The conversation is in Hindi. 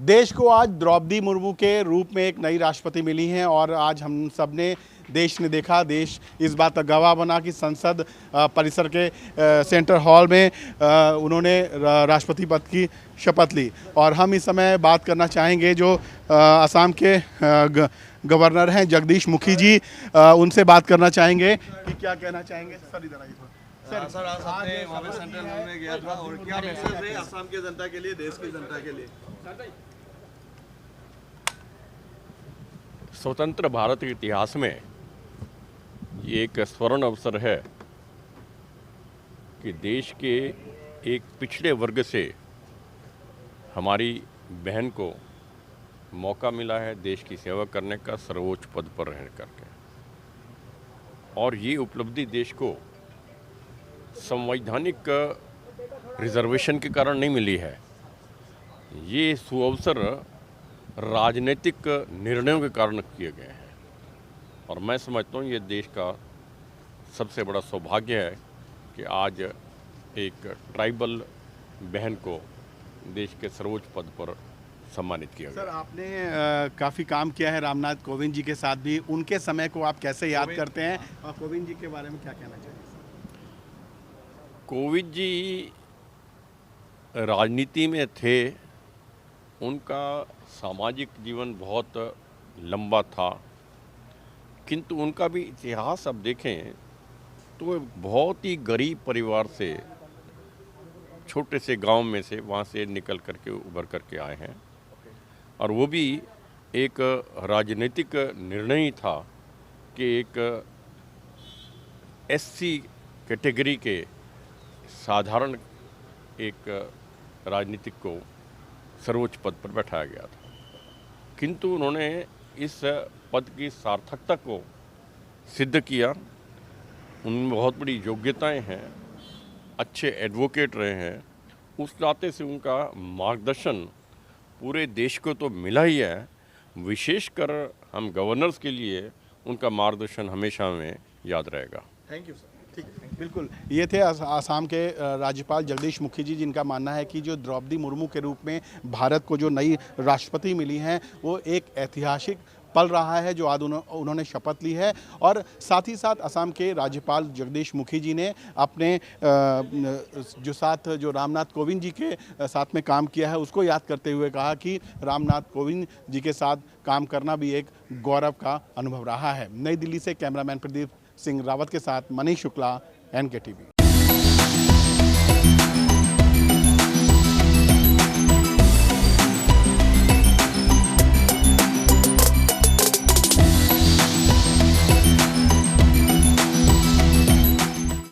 देश को आज द्रौपदी मुर्मू के रूप में एक नई राष्ट्रपति मिली हैं और आज हम सब ने देश ने देखा, देश इस बात का गवाह बना कि संसद परिसर के सेंटर हॉल में उन्होंने राष्ट्रपति पद की शपथ ली। और हम इस समय बात करना चाहेंगे जो असम के गवर्नर हैं जगदीश मुखी जी, उनसे बात करना चाहेंगे कि क्या कहना चाहेंगे। सर इधर आइए। सर आज आपने वहाँ पे सेंट्रल हॉल में गया था और क्या मैसेज है असम की जनता के लिए, देश की जनता के लिए? स्वतंत्र भारत के इतिहास में ये एक स्वर्ण अवसर है कि देश के एक पिछड़े वर्ग से हमारी बहन को मौका मिला है देश की सेवा करने का सर्वोच्च पद पर रह करके। और ये उपलब्धि देश को संवैधानिक रिजर्वेशन के कारण नहीं मिली है, ये सुअवसर राजनीतिक निर्णयों के कारण किए गए हैं। और मैं समझता हूँ ये देश का सबसे बड़ा सौभाग्य है कि आज एक ट्राइबल बहन को देश के सर्वोच्च पद पर सम्मानित किया गया। सर आपने काफ़ी काम किया है रामनाथ कोविंद जी के साथ भी, उनके समय को आप कैसे याद करते हैं और कोविंद जी के बारे में क्या कहना चाहिए? कोविंद जी राजनीति में थे, उनका सामाजिक जीवन बहुत लंबा था, किंतु उनका भी इतिहास अब देखें तो बहुत ही गरीब परिवार से, छोटे से गांव में से वहाँ से निकल करके उभर करके आए हैं। और वो भी एक राजनीतिक निर्णय ही था कि एक एससी कैटेगरी के साधारण एक राजनीतिक को सर्वोच्च पद पर बैठाया गया था, किंतु उन्होंने इस पद की सार्थकता को सिद्ध किया। उनमें बहुत बड़ी योग्यताएं हैं, अच्छे एडवोकेट रहे हैं, उस नाते से उनका मार्गदर्शन पूरे देश को तो मिला ही है, विशेषकर हम गवर्नर्स के लिए उनका मार्गदर्शन हमेशा में याद रहेगा। Thank you sir. ठीक, बिल्कुल। ये थे आसाम के राज्यपाल जगदीश मुखी जी, जिनका मानना है कि जो द्रौपदी मुर्मू के रूप में भारत को जो नई राष्ट्रपति मिली हैं वो एक ऐतिहासिक पल रहा है जो आज उन्होंने शपथ ली है। और साथ ही साथ असम के राज्यपाल जगदीश मुखी जी ने अपने जो रामनाथ कोविंद जी के साथ में काम किया है उसको याद करते हुए कहा कि रामनाथ कोविंद जी के साथ काम करना भी एक गौरव का अनुभव रहा है। नई दिल्ली से कैमरामैन प्रदीप सिंह रावत के साथ मनीष शुक्ला, NK TV।